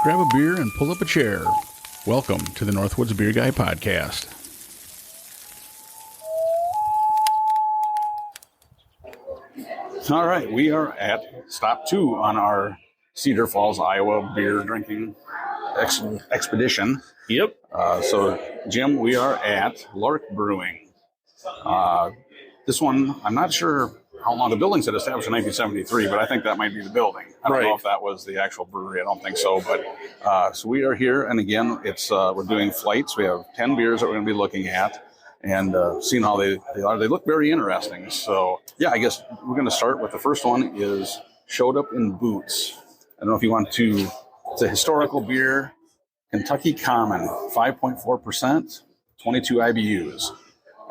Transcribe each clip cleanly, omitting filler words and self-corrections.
Grab a beer and pull up a chair. Welcome to the Northwoods Beer Guy podcast. All right, we are at stop 2 on our Cedar Falls, Iowa beer drinking expedition. Yep. So, Jim, we are at Lark Brewing. This one, I'm not sure how long the building said established in 1973, but I think that might be the building. I don't know if that was the actual brewery. I don't think so. But so we are here, and again, it's we're doing flights. We have 10 beers that we're going to be looking at and seeing how they are. They look very interesting. So, yeah, I guess we're going to start with the first one is Showed Up in Boots. I don't know if you want to, it's a historical beer, Kentucky Common, 5.4%, 22 IBUs.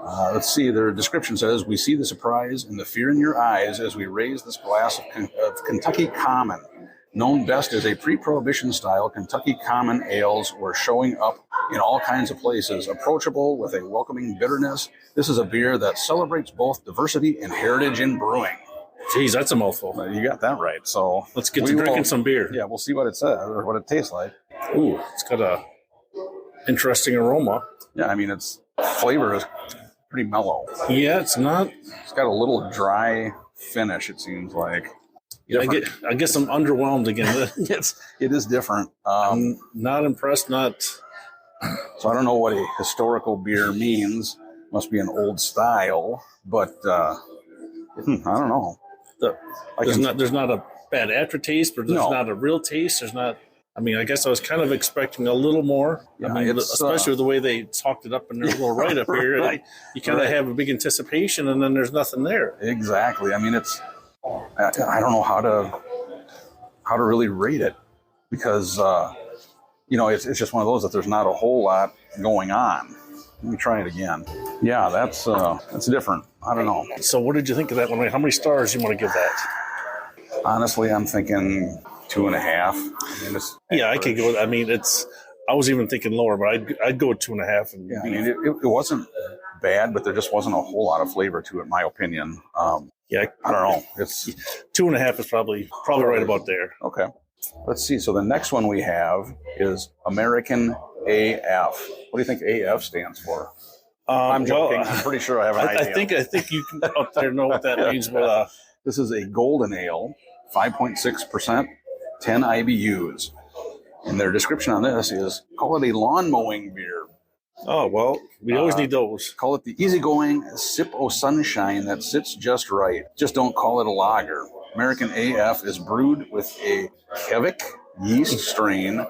Let's see, their description says, we see the surprise and the fear in your eyes as we raise this glass of Kentucky Common. Known best as a pre-prohibition style, Kentucky Common ales were showing up in all kinds of places, approachable with a welcoming bitterness. This is a beer that celebrates both diversity and heritage in brewing. Geez, that's a mouthful. You got that right. So let's get to drinking some beer. Yeah, we'll see what it says or what it tastes like. Ooh, it's got a interesting aroma. Yeah, I mean, its flavor is pretty mellow. Yeah, it's not. It's got a little dry finish, it seems like. I guess I'm underwhelmed again. It is different. I'm not impressed. So I don't know what a historical beer means. Must be an old style, but I don't know. There's not a bad aftertaste, but there's not a real taste. There's not. I mean, I guess I was kind of expecting a little more. Yeah, I mean, especially with the way they talked it up in their little write-up here. Right. You kind of have a big anticipation, and then there's nothing there. Exactly. I mean, I don't know how to really rate it because it's just one of those that there's not a whole lot going on. Let me try it again. Yeah, that's different. I don't know. So, what did you think of that one? How many stars do you want to give that? Honestly, I'm thinking 2.5. I mean, I could go. I mean, I was even thinking lower, but I'd go with 2.5. And I mean, it wasn't bad, but there just wasn't a whole lot of flavor to it, in my opinion. I don't know. It's 2.5 is probably right about there. Okay. Let's see. So the next one we have is American AF. What do you think AF stands for? I'm joking. I'm pretty sure I have an idea. I think you can up there know what that means. But this is a golden ale, 5.6%, 10 IBUs. And their description on this is, call it a lawn mowing beer. Oh, well, we always need those. Call it the easygoing sip o' sunshine that sits just right. Just don't call it a lager. American AF is brewed with a Kveik yeast strain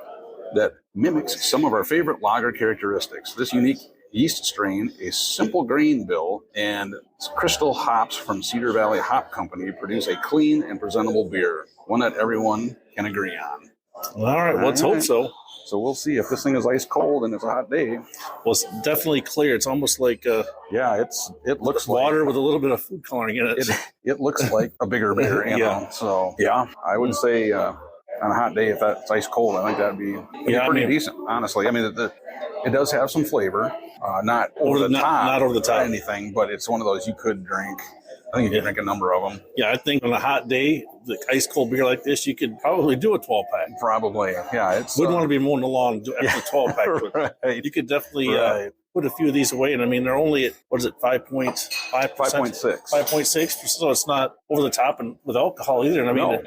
that mimics some of our favorite lager characteristics. This unique yeast strain, a simple grain bill, and crystal hops from Cedar Valley Hop Company produce a clean and presentable beer, one that everyone can agree on. All right, let's hope so. So we'll see if this thing is ice cold and it's a hot day. Well, it's definitely clear. It's almost like it looks water like, with a little bit of food coloring in it. It looks like a bigger beer, you know. So yeah, I would say on a hot day if that's ice cold, I think that'd be pretty decent. Honestly, I mean it does have some flavor, not over the top or anything, but it's one of those you could drink. I think you can drink a number of them. Yeah, I think on a hot day, the ice cold beer like this, you could probably do a 12-pack. Probably, yeah. Wouldn't want to be mowing the lawn after a 12-pack. Right. You could definitely put a few of these away. And I mean, they're only at, 5.6. 5.6. So it's not over the top and with alcohol either. And I mean,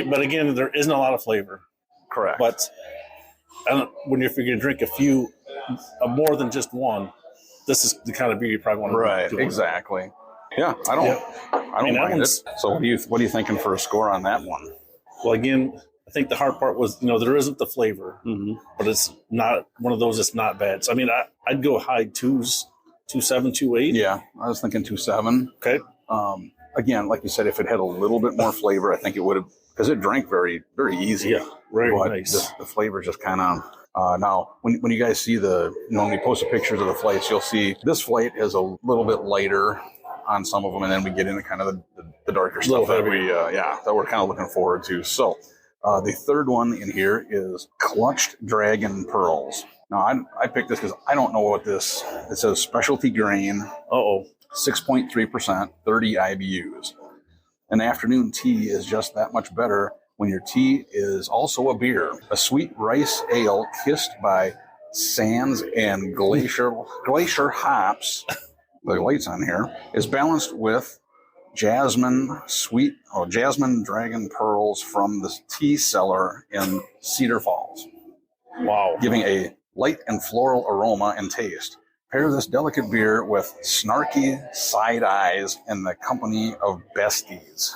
but again, there isn't a lot of flavor. Correct. But when you're going to drink a few, more than just one, this is the kind of beer you probably want to drink. Right, exactly. Yeah, I don't mind it. So what are you thinking for a score on that one? Well, again, I think the hard part was, there isn't the flavor, but it's not one of those that's not bad. So, I mean, I'd go high 2s, 2.7, 2.8. Yeah, I was thinking 2.7. Okay. Again, like you said, if it had a little bit more flavor, I think it would have, because it drank very, very easy. Yeah, very nice. The flavor just kind of... now, when you guys see when we post the pictures of the flights, you'll see this flight is a little bit lighter on some of them, and then we get into kind of the darker stuff that we're kind of looking forward to. So the third one in here is Clutched Dragon Pearls. Now I picked this because I don't know what this. It says specialty grain. 6.3%, 30 IBUs. An afternoon tea is just that much better when your tea is also a beer. A sweet rice ale kissed by sands and glacier hops, the lights on here, is balanced with jasmine dragon pearls from the tea cellar in Cedar Falls. Wow. Giving a light and floral aroma and taste. Pair this delicate beer with snarky side eyes in the company of besties.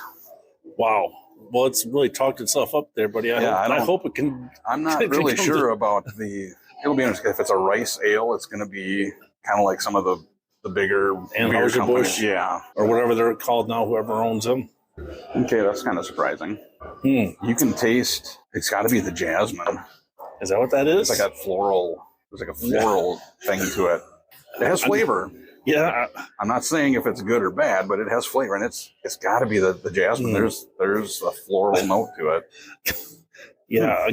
Wow. Well, it's really talked itself up there, buddy. I hope it can. I'm not really sure about the. It'll be interesting. If it's a rice ale, it's going to be kind of like some of the bigger beer companies. Yeah. Or whatever they're called now, whoever owns them. Okay, that's kind of surprising. You can taste, it's got to be the jasmine. Is that what that is? It's like a floral thing to it. It has flavor. Yeah. I'm not saying if it's good or bad, but it has flavor, and it's got to be the jasmine. There's a floral note to it. Yeah.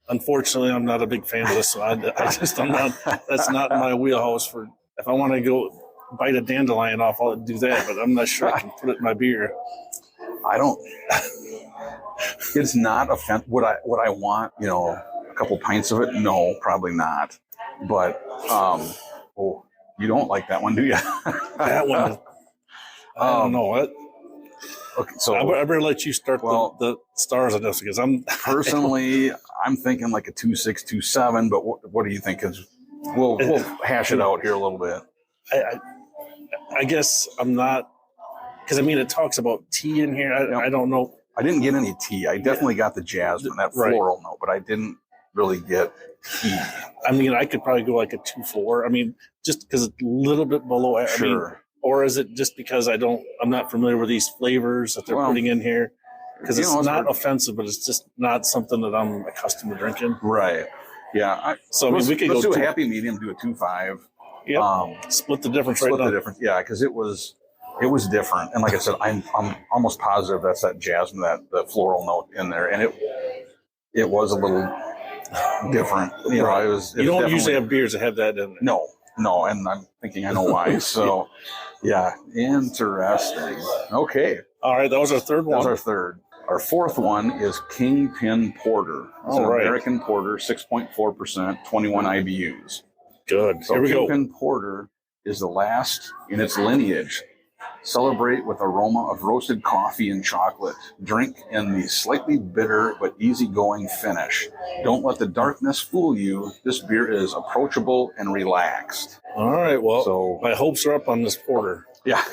Unfortunately, I'm not a big fan of this. I'm not. That's not my wheelhouse. For if I want to go bite a dandelion off, I'll do that. But I'm not sure I can put it in my beer. I don't. It's not offensive. Would I want? A couple pints of it? No, probably not. But you don't like that one, do you? That one. I don't know what. Okay, so I better let you start the stars on this because I'm personally I'm thinking like a 2.6, 2.7. But what do you think? We'll hash it out here a little bit. I guess I'm not, because it talks about tea in here. I don't know. I didn't get any tea. I definitely got the jasmine, that floral note, but I didn't really get tea. I could probably go like a 2.4. Just because it's a little bit below. Sure. Or is it just because I'm not familiar with these flavors that they're putting in here? Because it's not offensive, but it's just not something that I'm accustomed to drinking. Right. Yeah. We could let's do a happy medium, do a 2.5. Yeah. Split the difference right now. Yeah, because it was different. And like I said, I'm almost positive that's that jasmine, the floral note in there. And it was a little different. You don't usually have beers that have that in there. No, and I'm thinking I know why. So, yeah, interesting. Okay. All right, that was our third one. That was our third. Our fourth one is Kingpin Porter. It's an American Porter, 6.4%, 21 IBUs. Good. So Here we go. Kingpin Porter is the last in its lineage. Celebrate with aroma of roasted coffee and chocolate. Drink in the slightly bitter but easygoing finish. Don't let the darkness fool you. This beer is approachable and relaxed. All right. Well, so my hopes are up on this porter. Yeah.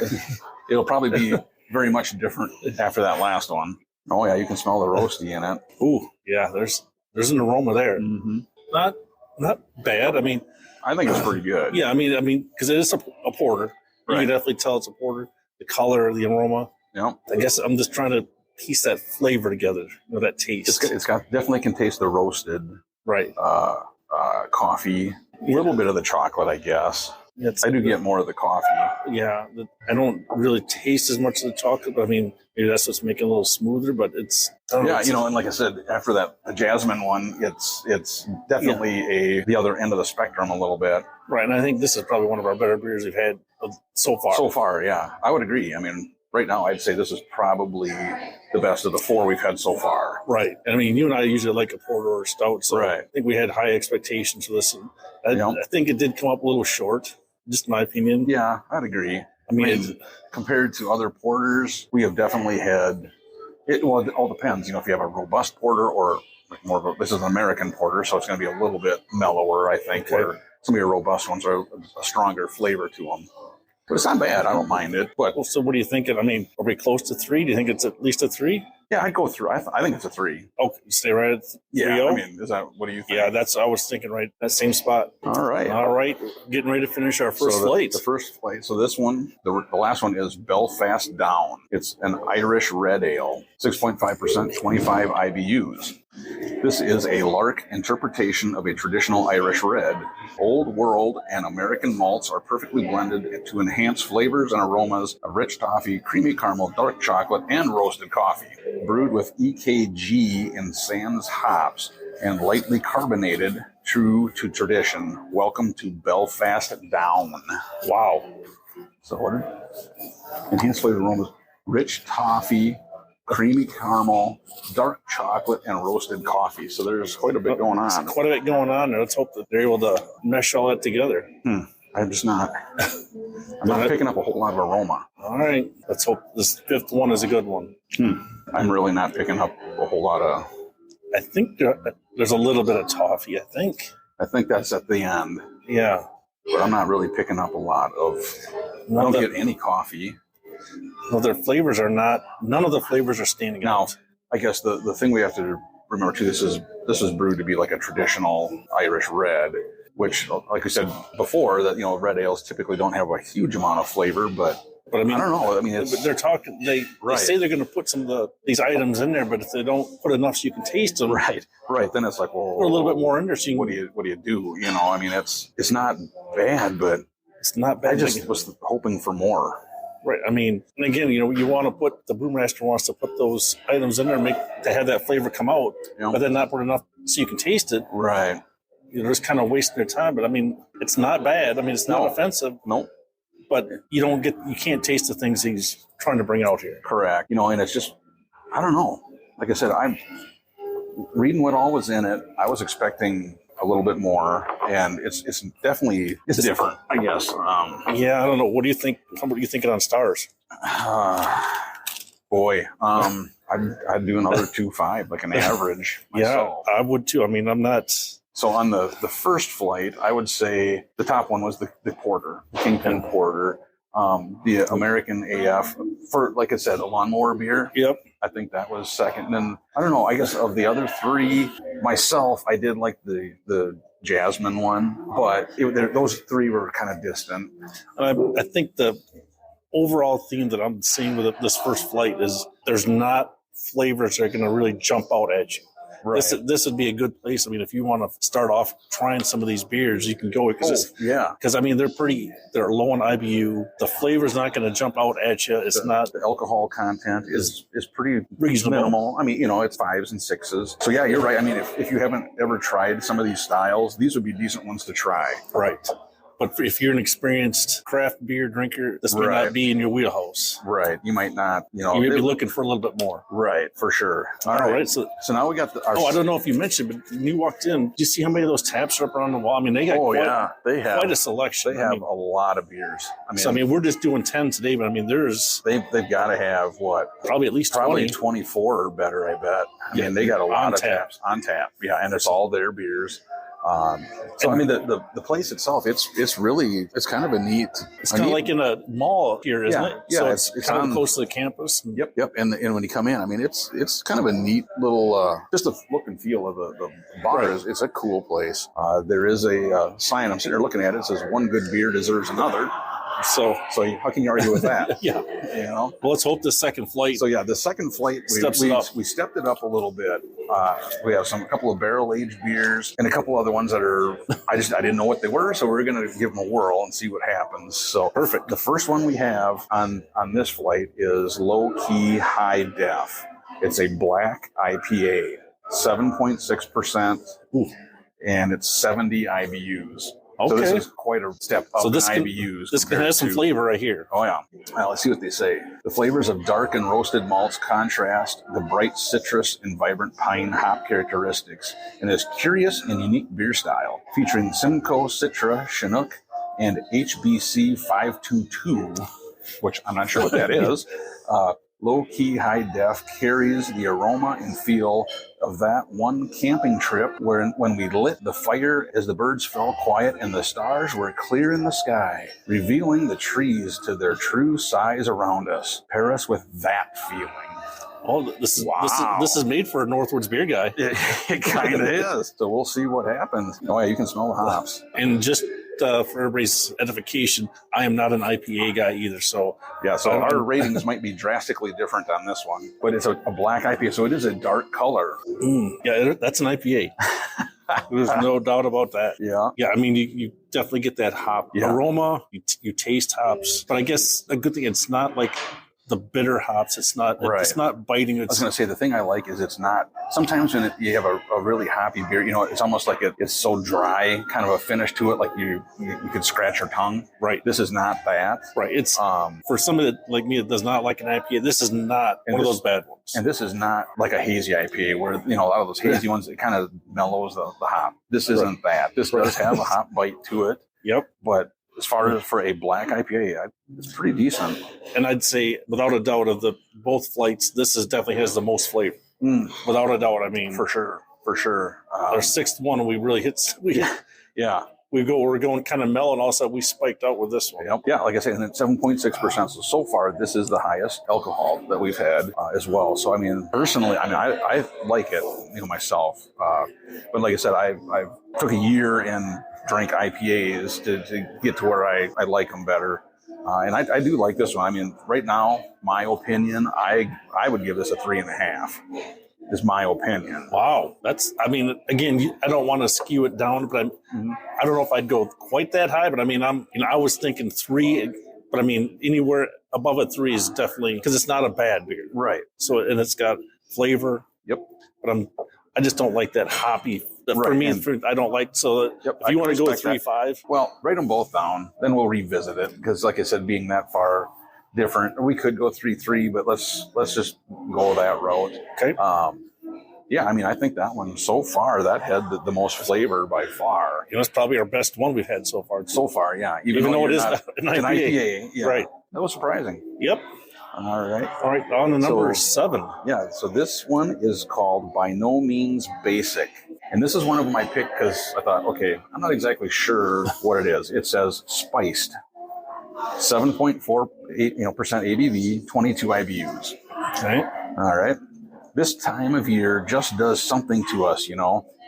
It'll probably be very much different after that last one. Oh, yeah. You can smell the roasty in it. Ooh, yeah. There's an aroma there. Mm-hmm. Not bad. I think it's pretty good. Yeah. Because it is a porter. You can definitely tell it's a porter. The color, the aroma. Yeah. I guess I'm just trying to piece that flavor together, that taste. It's got definitely can taste the roasted, coffee, a little bit of the chocolate, I guess. I do get more of the coffee. Yeah, I don't really taste as much of the chocolate, but maybe that's what's making it a little smoother. But it's and like I said, after that, the jasmine one, it's definitely the other end of the spectrum a little bit. Right, and I think this is probably one of our better beers we've had so far. So far, yeah, I would agree. Right now, I'd say this is probably the best of the four we've had so far. Right. You and I usually like a porter or a stout, so I think we had high expectations for this. I think it did come up a little short, just in my opinion. Yeah, I'd agree. Compared to other porters, we have definitely had it. Well, it all depends. If you have a robust porter or this is an American porter, so it's going to be a little bit mellower, I think. Okay. Where some of your robust ones are a stronger flavor to them. But it's not bad. I don't mind it. But so what are you thinking? Are we close to 3? Do you think it's at least a 3? Yeah, I'd go through. I think it's a 3. Okay, stay right at 3. Yeah, is that what do you think? Yeah, I was thinking right that same spot. All right. Getting ready to finish our first flight. The first flight. So this one, the last one is Belfast Down. It's an Irish red ale, 6.5%, 25 IBUs. This is a Lark interpretation of a traditional Irish red. Old World and American malts are perfectly blended to enhance flavors and aromas of rich toffee, creamy caramel, dark chocolate, and roasted coffee. Brewed with EKG and Sans hops and lightly carbonated, true to tradition. Welcome to Belfast Down. Wow. So what are enhanced flavor aromas? Rich toffee, creamy caramel, dark chocolate, and roasted coffee. So there's quite a bit going on. There's quite a bit going on there. Let's hope that they're able to mesh all that together. I'm just not. I'm not picking up a whole lot of aroma. All right. Let's hope this fifth one is a good one. I'm really not picking up a whole lot of. I think there's a little bit of toffee, I think. I think that's at the end. Yeah. But I'm not really picking up a lot of. I don't get any coffee. No, their flavors are not. None of the flavors are standing Now, out. I guess the thing we have to remember too. This is brewed to be like a traditional Irish red, which, like we said before, that red ales typically don't have a huge amount of flavor, but I mean, I don't know. I mean, it's, they're talking. They say they're going to put some of these items in there, but if they don't put enough so you can taste them, right, then it's like, well, or a little bit more interesting. What do you do? I mean, it's not bad, but it's not bad. I just was hoping for more. Right. I mean, and again, you want to put the brewmaster wants to put those items in there, to have that flavor come out, but then not put enough so you can taste it. Right. You're just kind of wasting their time. But I mean, it's not bad. I mean, it's not offensive. Nope. But you can't taste the things he's trying to bring out here. Correct. And it's just, I don't know. Like I said, I'm reading what all was in it. I was expecting a little bit more, and it's definitely different, I guess. Yeah, I don't know. What do you think? What are you thinking on stars? Boy, I'd do another 2.5, like an average. Myself. Yeah, I would too. I mean, I'm not. So on the first flight, I would say the top one was the Porter, the Kingpin Porter, the American AF, for, like I said, a lawnmower beer. Yep. I think that was second. And then, I don't know, I guess of the other three, myself, I did like the Jasmine one, but those three were kind of distant. And I think the overall theme that I'm seeing with this first flight is there's not flavors that are going to really jump out at you. Right. This would be a good place. I mean, if you want to start off trying some of these beers, you can go because I mean they're low on IBU. The flavor's not going to jump out at you. It's not the alcohol content is pretty reasonable. Minimal. I mean, it's 5s and 6s. So yeah, you're right. I mean, if you haven't ever tried some of these styles, these would be decent ones to try. Right. But if you're an experienced craft beer drinker, this may not be in your wheelhouse. Right. You might not, you may be looking for a little bit more. Right, for sure. All right. So now we got I don't know if you mentioned, but when you walked in, did you see how many of those taps are up around the wall? I mean, they got quite a selection. They have a lot of beers. I mean, we're just doing 10 today, but I mean, they've got to have Probably at least 20. 24 or better, I bet. I mean, they got a lot of taps on tap. Yeah, and it's all their beers. So I mean, the place itself, it's really kind of a neat. It's kind of like in a mall here, isn't it? Yeah, so it's kind of close to the campus. Yep. And when you come in, I mean, it's kind of a neat little just the look and feel of the bar. Right. It's a cool place. There is a sign I'm sitting there looking at. It says "One good beer deserves another." So how can you argue with that? Yeah. Well, let's hope the second flight. So the second flight we stepped it up a little bit. We have a couple of barrel aged beers and a couple other ones that are I didn't know what they were, so we're going to give them a whirl and see what happens. So perfect. The first one we have on this flight is Low Key High Def. It's a black IPA, 7.6%, and it's 70 IBUs. Okay. So this is quite a step up in IBUs. This has some flavor right here. Oh, yeah. Well, let's see what they say. The flavors of dark and roasted malts contrast the bright citrus and vibrant pine hop characteristics in this curious and unique beer style, featuring Simcoe, Citra, Chinook, and HBC 522, which I'm not sure what that is. Low Key High Def carries the aroma and feel of that one camping trip when we lit the fire as the birds fell quiet and the stars were clear in the sky, revealing the trees to their true size around us. Pair us with that feeling. Oh, this is made for a NorthwoodsBeerGuy. It kind of is. So we'll see what happens. Oh yeah, you can smell the hops. And just for everybody's edification, I am not an IPA guy either. So our ratings might be drastically different on this one, but it's a black IPA, so it is a dark color. Yeah, that's an IPA. There's no doubt about that. Yeah. I mean, you definitely get that hop aroma. You taste hops, but I guess a good thing, it's not like the bitter hops. It's not Right. It's not biting. I was going to say the thing I like is it's not. Sometimes when you have a really hoppy beer, it's almost like it's so dry, kind of a finish to it, like you could scratch your tongue. Right. This is not that. Right. It's for somebody like me that does not like an IPA. This is not one of those bad ones. And this is not like a hazy IPA where a lot of those hazy ones, it kind of mellows the hop. This isn't that. This does have a hop bite to it. Yep. But as far as for a black IPA, it's pretty decent. And I'd say, without a doubt, of the both flights, this definitely has the most flavor. Without a doubt, I mean, for sure. Our sixth one, we really hit. Yeah. We're going kind of mellow, and all of a sudden we spiked out with this one. Yep. Yeah, like I said, and it's 7.6%. So far, this is the highest alcohol that we've had as well. So, I mean, personally, I like it, myself. But like I said, I took a year and drank IPAs to get to where I like them better. And I do like this one. I mean, right now, my opinion, I would give this a 3.5. Is my opinion. Wow, again, I don't want to skew it down, but I don't know if I'd go quite that high. But I mean, I was thinking 3, but I mean, anywhere above a 3 is definitely, because it's not a bad beer, right? So, and it's got flavor. Yep. But I just don't like that hoppy. Right. For me, I don't like. So, if you want to go with 3.5, well, write them both down, then we'll revisit it because, like I said, being that far different, we could go 3.3, but let's just go that route. Okay. Yeah, I mean, I think that one so far that had the most flavor by far. It's probably our best one we've had so far. So far, yeah. Even though it is an IPA, yeah. Right. That was surprising. Yep. All right. On to number 7. Yeah. So this one is called By No Means Basic, and this is one of them I picked because I thought, okay, I'm not exactly sure what it is. It says spiced. 7.48% ABV, 22 IBUs. Okay. All right. This time of year just does something to us,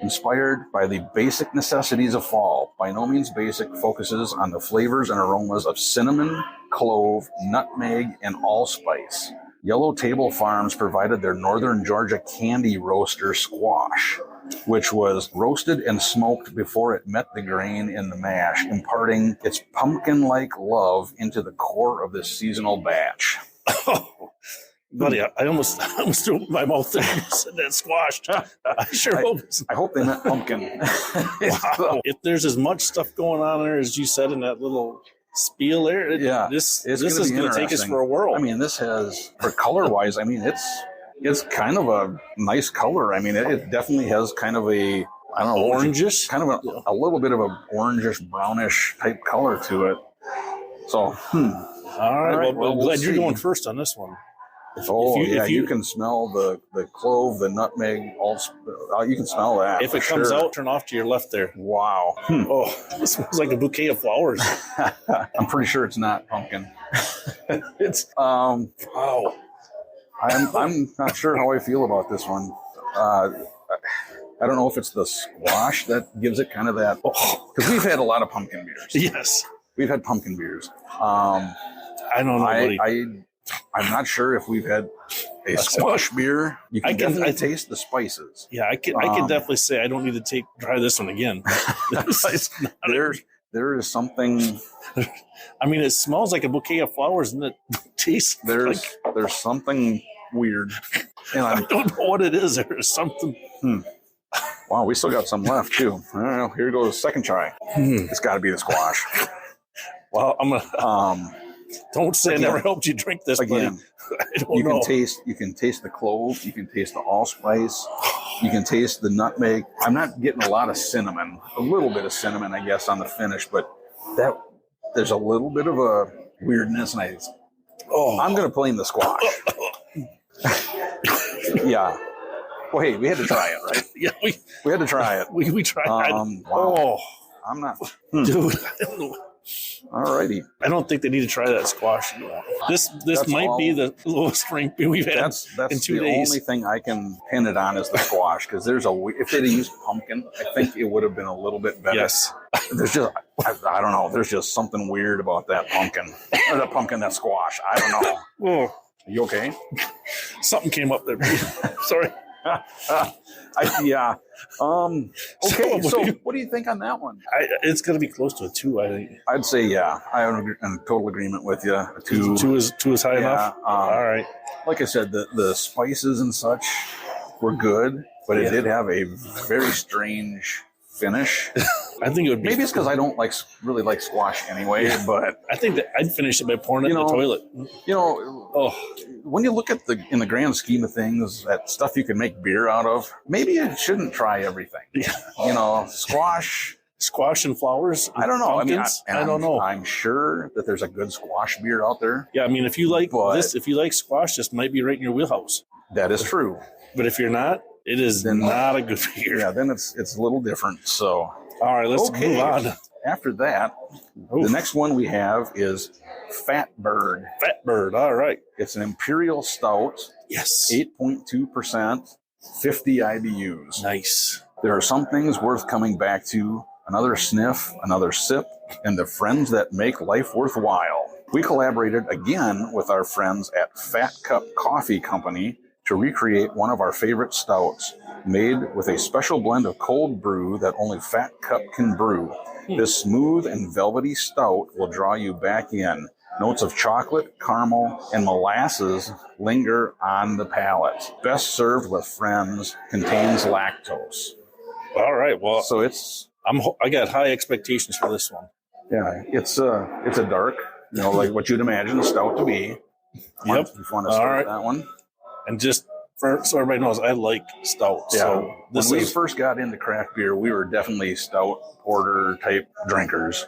inspired by the basic necessities of fall. By No Means Basic focuses on the flavors and aromas of cinnamon, clove, nutmeg, and allspice. Yellow Table Farms provided their Northern Georgia candy roaster squash, which was roasted and smoked before it met the grain in the mash, imparting its pumpkin-like love into the core of this seasonal batch. Buddy, I almost threw up in my mouth there and said that squashed. I sure hope. I hope they meant pumpkin. Wow. If there's as much stuff going on there as you said in that little spiel there, this is going to take us for a whirl. I mean, this has, for color-wise, I mean, it's kind of a nice color. I mean, it definitely has kind of a, I don't know, orangish, kind of a little bit of a orangish, brownish type color to it. So, all right. Well, I'm glad you're going first on this one. If you can smell the clove, the nutmeg, you can smell that. If it comes out, turn off to your left there. Wow. Oh, this smells like a bouquet of flowers. I'm pretty sure it's not pumpkin. It's wow. I'm not sure how I feel about this one. I don't know if it's the squash that gives it kind of that, because we've had a lot of pumpkin beers. Yes, we've had pumpkin beers. I don't know, buddy. I'm not sure if we've had a squash beer. You can definitely taste the spices. Yeah, I can definitely say I don't need to try this one again. There is something. I mean, it smells like a bouquet of flowers, and it tastes there's something weird. And I don't know what it is. There's something. Wow, we still got some left too. I don't know. Here goes second try. It's got to be the squash. Well, I'm gonna. Don't say I never helped you drink this again. You can taste the clove. You can taste the allspice. You can taste the nutmeg. I'm not getting a lot of cinnamon. A little bit of cinnamon, I guess, on the finish, but there's a little bit of a weirdness, and I'm going to blame the squash. Yeah. Well, hey, we had to try it, right? Yeah, we had to try it. We tried. Wow. I'm not, dude. I don't know. Alrighty. I don't think they need to try that squash. This might be the lowest ranked beer we've had in 2 days. The only thing I can pin it on is the squash, because if they'd used pumpkin, I think it would have been a little bit better. Yes. There's just I don't know. There's just something weird about that pumpkin. Or that squash. I don't know. Oh. Are you okay? Something came up there. Sorry. Yeah. Okay. So, So, what do you think on that one? It's going to be close to a 2, I think. I'd say, yeah. I'm in total agreement with you. A 2. Two is high enough? All right. Like I said, the spices and such were good, but it did have a very strange finish. I think it would be. Maybe it's because I don't really like squash anyway, but I think that I'd finish it by pouring it in the toilet. When you look at in the grand scheme of things, that stuff you can make beer out of, maybe you shouldn't try everything. Squash and flowers. I don't know. Pumpkins, I don't know. I'm sure that there's a good squash beer out there. Yeah, I mean, if you like if you like squash, this might be right in your wheelhouse. That is true. But if you're not, it is not a good beer. Yeah, then it's a little different. So, all right, let's move on. After that, the next one we have is Fat Bird. Fat Bird, all right. It's an imperial stout. Yes. 8.2%, 50 IBUs. Nice. There are some things worth coming back to. Another sniff, another sip, and the friends that make life worthwhile. We collaborated again with our friends at Fat Cup Coffee Company to recreate one of our favorite stouts, made with a special blend of cold brew that only Fat Cup can brew. This smooth and velvety stout will draw you back in. Notes of chocolate, caramel, and molasses linger on the palate. Best served with friends, contains lactose. All right, well, so I got high expectations for this one. Yeah, it's a dark, like what you'd imagine a stout to be. Yep. If you want to start that one. And just so everybody knows, I like stout. Yeah. So when we first got into craft beer, we were definitely stout porter type drinkers,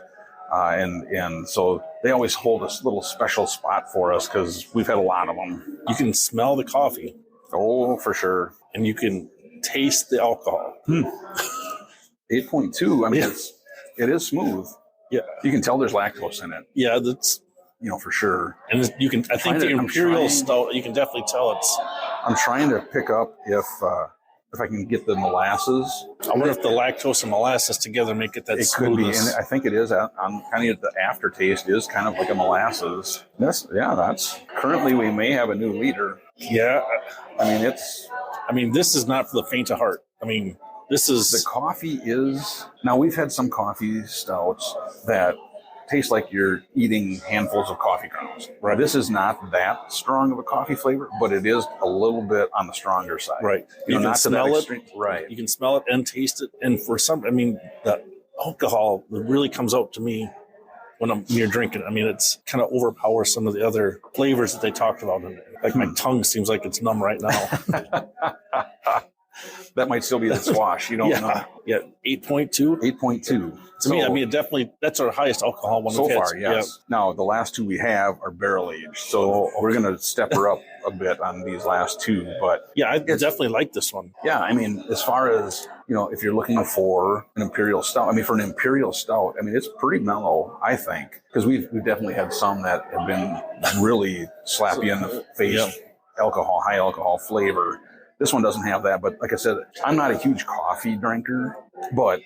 and so they always hold a little special spot for us because we've had a lot of them. You can smell the coffee. Oh, for sure. And you can taste the alcohol. 8.2. I mean, it is smooth. Yeah, you can tell there's lactose in it. Yeah, that's for sure. And you can. I think the imperial stout. You can definitely tell it's. I'm trying to pick up if I can get the molasses. I wonder if the lactose and molasses together make it that it smoothness. Could be, and I think it is. On kind of the aftertaste is kind of like a molasses. That's currently we may have a new leader. Yeah, I mean this is not for the faint of heart. I mean, this is the coffee is. Now we've had some coffee stouts that taste like you're eating handfuls of coffee grounds. Right. This is not that strong of a coffee flavor, but it is a little bit on the stronger side. Right. You can smell it. Right. You can smell it and taste it. And for some, the alcohol really comes out to me when you're drinking. I mean, it's kind of overpowers some of the other flavors that they talked about in it. Like my tongue seems like it's numb right now. That might still be the squash. You don't know. Yeah, 8.2. 8.2. To me, it definitely, that's our highest alcohol one so far, yes. Yeah. Now, the last two we have are barrel aged. So we're going to step her up a bit on these last two. But yeah, I definitely like this one. Yeah, I mean, as far as, if you're looking for an imperial stout, it's pretty mellow, I think. Because we've definitely had some that have been really slap you in the face, high alcohol flavor. This one doesn't have that, but like I said, I'm not a huge coffee drinker, but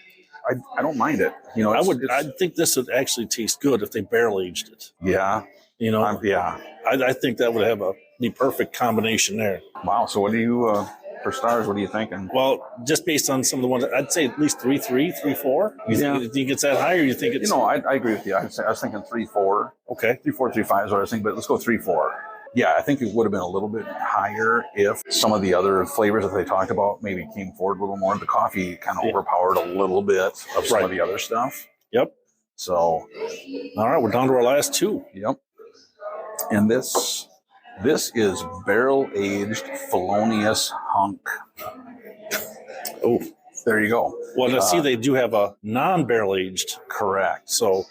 I don't mind it. I think this would actually taste good if they barrel aged it. Yeah. I think that would have the perfect combination there. Wow. So what do you, for stars, what are you thinking? Well, just based on some of the ones, I'd say at least 3.3, 3.4. You think it's that high, or you think it's? I agree with you. I was thinking 3.4. Okay. 3.4, 3.5 is what I was thinking, but let's go 3.4. Yeah, I think it would have been a little bit higher if some of the other flavors that they talked about maybe came forward a little more. The coffee kind of overpowered a little bit of some of the other stuff. Yep. So, all right, we're down to our last two. Yep. And this is barrel-aged Felonious Hunk. Oh. There you go. Well, I see they do have a non-barrel aged. Correct. So,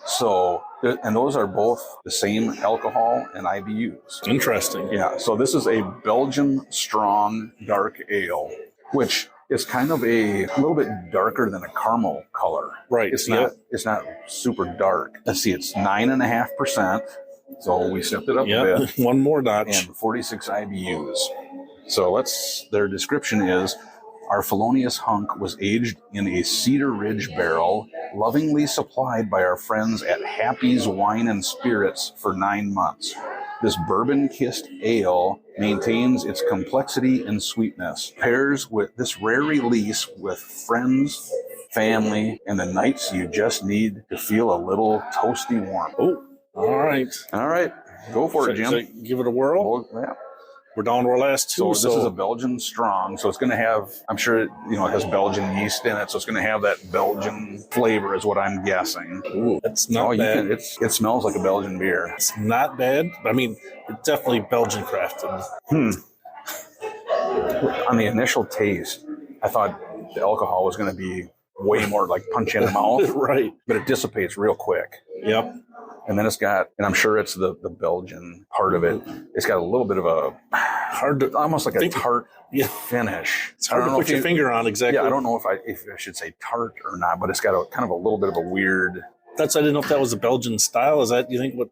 and those are both the same alcohol and IBUs. Interesting. Yeah. So this is a Belgian strong dark ale, which is kind of a little bit darker than a caramel color. Right. It's not super dark. Let's see. It's 9.5%. So we stepped it up a bit. One more notch. And 46 IBUs. So their description is, our Felonious Hunk was aged in a Cedar Ridge barrel, lovingly supplied by our friends at Happy's Wine and Spirits for 9 months. This bourbon-kissed ale maintains its complexity and sweetness. Pairs with this rare release with friends, family, and the nights you just need to feel a little toasty warm. Oh, all right. All right. Go for it, Jim. So give it a whirl. Well, yeah. We're down to our last two. So this is a Belgian strong. So it's going to have, I'm sure, it has Belgian yeast in it. So it's going to have that Belgian flavor is what I'm guessing. Ooh, it's not bad. It smells like a Belgian beer. It's not bad. I mean, it's definitely Belgian crafted. On the initial taste, I thought the alcohol was going to be way more like punch in the mouth. Right. But it dissipates real quick. Yep. And then it's got, and I'm sure it's the Belgian part of it. It's got a little bit of a almost like a tart finish. It's hard to put your finger on exactly. Yeah, I don't know if I should say tart or not, but it's got a kind of a little bit of a weird. I didn't know if that was a Belgian style. Is that, you think, what?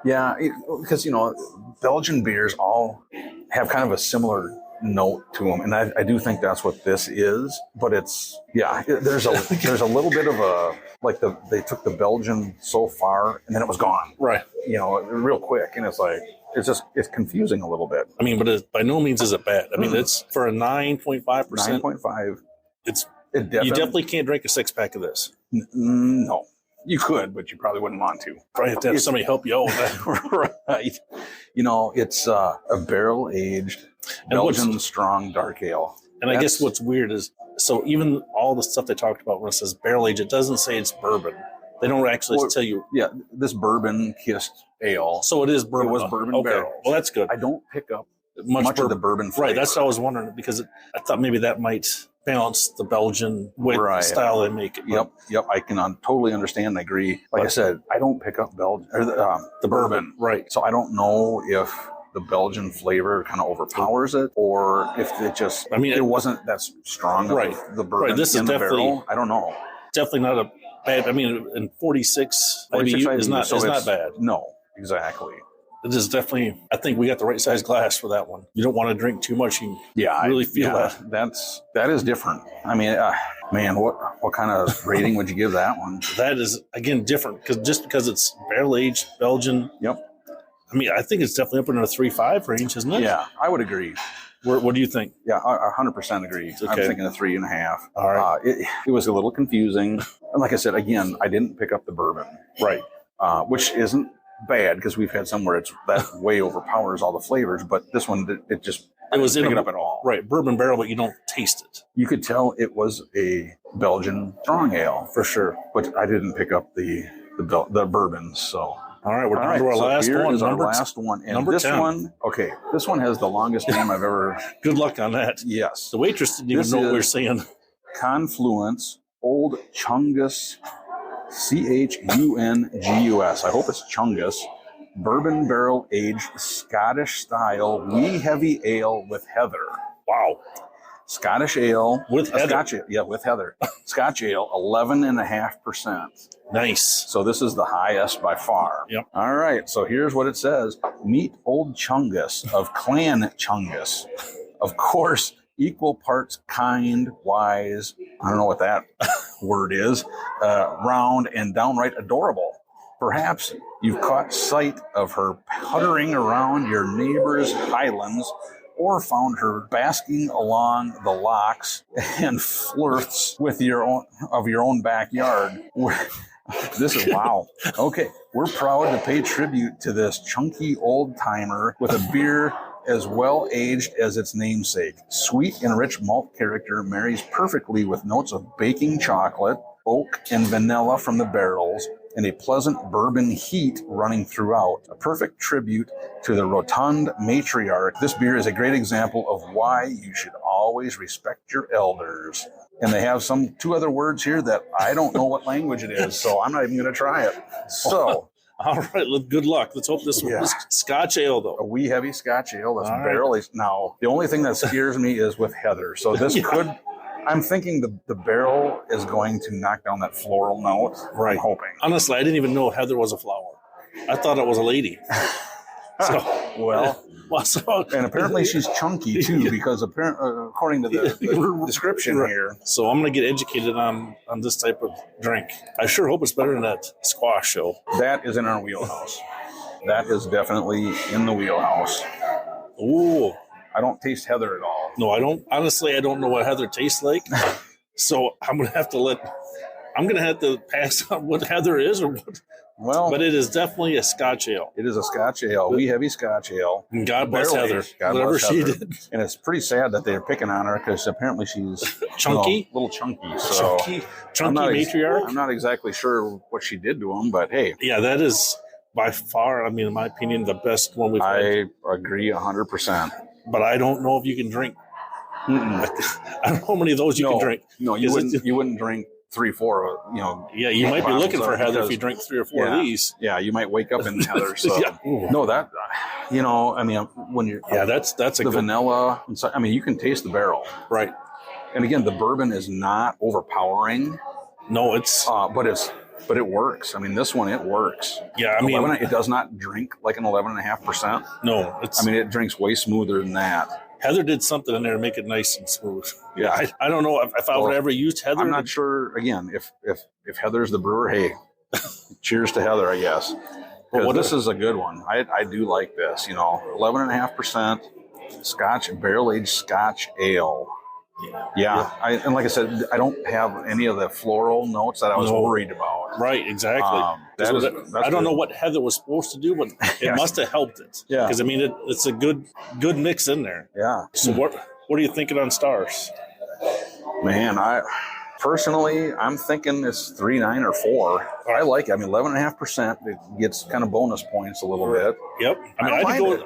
Yeah, because Belgian beers all have kind of a similar note to them, and I do think that's what this is. But it's there's a little bit of a they took the Belgian so far and then it was gone, right? Real quick, and it's like it's confusing a little bit. I mean, but by no means is it bad. I mean, it's for a 9.5%. 9.5. You definitely can't drink a 6-pack of this. No, you could, but you probably wouldn't want to. Probably have to have somebody help you out with that. Right. It's a barrel aged Belgian strong dark ale. And I guess what's weird is, so even all the stuff they talked about when it says barrel aged, it doesn't say it's bourbon. They don't actually tell you. Yeah, this bourbon kissed ale. So it is bourbon. It was bourbon barrel. Well, that's good. I don't pick up much of the bourbon flavor. Right, that's what I was wondering, because I thought maybe that might balance the Belgian style they make it. Yep. I can totally understand and agree. Like I said, I don't pick up Belgian or the bourbon. Right. So I don't know if the Belgian flavor kind of overpowers it, or if it just, it wasn't that strong of the bourbon this is definitely, barrel. I don't know. Definitely not a bad, in 46 IBU is not bad. No, exactly. It is definitely, I think we got the right size glass for that one. You don't want to drink too much. You really feel that. That is different. I mean, man, what kind of rating would you give that one? That is, again, different because it's barrel aged Belgian. Yep. I mean, I think it's definitely up in the 3.5 range, isn't it? Yeah, I would agree. What do you think? Yeah, I 100% agree. Okay. I'm thinking a 3.5. All right. It was a little confusing. And like I said, again, I didn't pick up the bourbon. Right. Which isn't bad, because we've had some where that way overpowers all the flavors, but this one, it was pick it up at all. Right, bourbon barrel, but you don't taste it. You could tell it was a Belgian strong ale for sure, but I didn't pick up the bourbon. So all right, we're down to our last one. Is our last one, and number this 10. one, this one has the longest name I've ever. Good luck on that. Yes, the waitress didn't even know what we were saying. Confluence Old Chungus. Chungus. I hope it's Chungus. Bourbon barrel aged Scottish style wee heavy ale with heather. Wow. Scottish ale with heather. With heather. Scotch ale 11.5%. Nice. So this is the highest by far. Yep. All right. So here's what it says: meet Old Chungus of Clan Chungus. Of course, equal parts kind, wise. I don't know what that word is. Round and downright adorable. Perhaps you've caught sight of her puttering around your neighbor's highlands, or found her basking along the locks and flirts with your own backyard. This is wow. Okay, we're proud to pay tribute to this chunky old timer with a beer as well aged as its namesake. Sweet and rich malt character marries perfectly with notes of baking chocolate, oak, and vanilla from the barrels, and a pleasant bourbon heat running throughout. A perfect tribute to the rotund matriarch. This beer is a great example of why you should always respect your elders. And they have two other words here that I don't know what language it is, so I'm not even going to try it. So, all right, good luck. Let's hope this one is Scotch ale, though. A wee heavy Scotch ale that's barrel aged. Now, the only thing that scares me is with heather. So this could. I'm thinking the barrel is going to knock down that floral note. Right. I'm hoping. Honestly, I didn't even know heather was a flower. I thought it was a lady. So, and apparently she's chunky too, because according to the description here. So I'm going to get educated on this type of drink. I sure hope it's better than that squash show. That is in our wheelhouse. That is definitely in the wheelhouse. Ooh. I don't taste heather at all. No, I don't. Honestly, I don't know what heather tastes like. So I'm going to have to pass on what heather is or what. Well, but it is definitely a Scotch ale. It is a Scotch ale, wee heavy Scotch ale. And God bless Heather. Whatever she did. And it's pretty sad that they're picking on her because apparently she's chunky, a little chunky. So chunky matriarch. I'm not exactly sure what she did to him, but hey, yeah, that is by far, I mean, in my opinion, the best one we've had. I agree 100%. But I don't know if you can drink. I don't know how many of those you can drink. No, you wouldn't drink 3-4. Yeah, you might be looking for heather if you drink 3 or 4 of these. Yeah, you might wake up in heather. So no, that I mean, when you're that's a the good vanilla. I mean, you can taste the barrel, right? And again, the bourbon is not overpowering. No, it's but it works. I mean, this one it works. Yeah, I mean, it does not drink like an 11.5%. No, it drinks way smoother than that. Heather did something in there to make it nice and smooth. Yeah, I don't know if I would ever use heather. I'm not sure. Again, if Heather's the brewer, hey, cheers to Heather, I guess. But this is a good one. I do like this. 11.5% Scotch barrel aged Scotch ale. Yeah. And like I said, I don't have any of the floral notes that I was worried about. Right, exactly. I don't know what heather was supposed to do, but it must have helped it. Yeah, because I mean, it's a good mix in there. Yeah. So what are you thinking on stars? Man, I'm thinking it's 3.9 or 4. I like it. I mean, 11.5%. It gets kind of bonus points a little bit. Yep. I mean,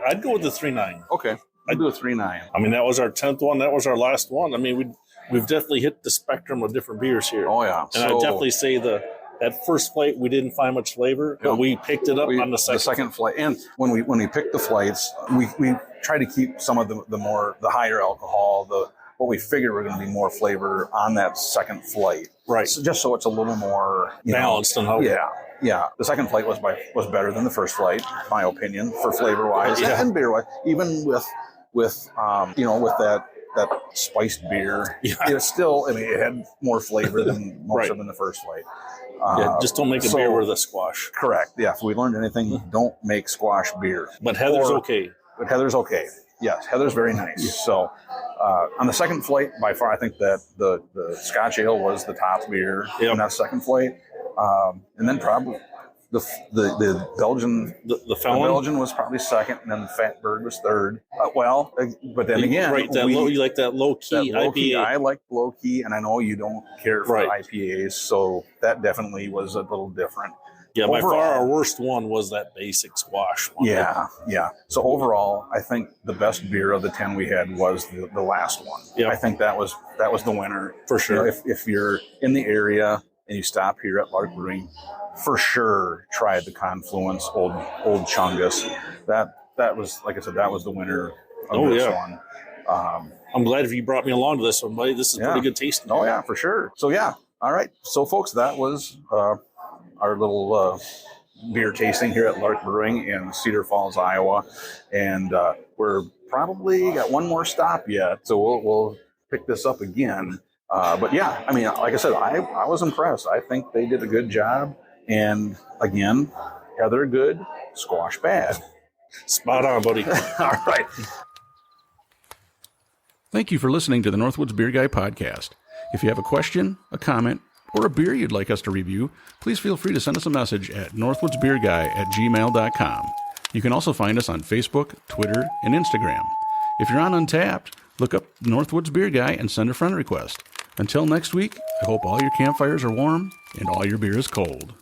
I'd go with the 3.9. Okay. I'd do a 3.9. I mean, that was our 10th one. That was our last one. I mean, we've definitely hit the spectrum of different beers here. Oh yeah. And I definitely say that first flight we didn't find much flavor, but we picked it up on the second flight. And when we picked the flights, we try to keep some of the higher alcohol, what we figured were going to be more flavor on that second flight. Right. So just so it's a little more balanced and healthy. Yeah. The second flight was better than the first flight, in my opinion, for flavor wise and beer wise. Even with that spiced beer, it was still. I mean, it had more flavor than most of them in the first flight. Just don't make a beer with a squash. Correct. Yeah. If we learned anything, don't make squash beer. But Heather's okay. But Heather's okay. Yes, Heather's very nice. So on the second flight, by far, I think that the Scotch ale was the top beer in that second flight, and then probably the Belgian the Belgian was probably second, and then the Fatberg was third. But then again, you like that low key IPA. I like low key, and I know you don't care for IPAs, so that definitely was a little different. Yeah, by far our worst one was that basic squash one. Yeah. So overall, I think the best beer of the 10 we had was the last one. Yeah, I think that was the winner for sure. If you're in the area and you stop here at Lark Brewing, for sure try the Confluence old Chungus. That was, like I said, that was the winner of this one. I'm glad if you brought me along to this one, buddy. This is pretty good tasting. Oh yeah, for sure. So yeah, all right. So folks, that was our little beer tasting here at Lark Brewing in Cedar Falls, Iowa, and we're probably got one more stop yet, so we'll pick this up again. But yeah, I mean, like I said, I was impressed. I think they did a good job, and again, Heather good, squash bad. Spot on, buddy. All right. Thank you for listening to the Northwoods Beer Guy podcast. If you have a question, a comment, or a beer you'd like us to review, please feel free to send us a message at northwoodsbeerguy@gmail.com. You can also find us on Facebook, Twitter, and Instagram. If you're on Untappd, look up Northwoods Beer Guy and send a friend request. Until next week, I hope all your campfires are warm and all your beer is cold.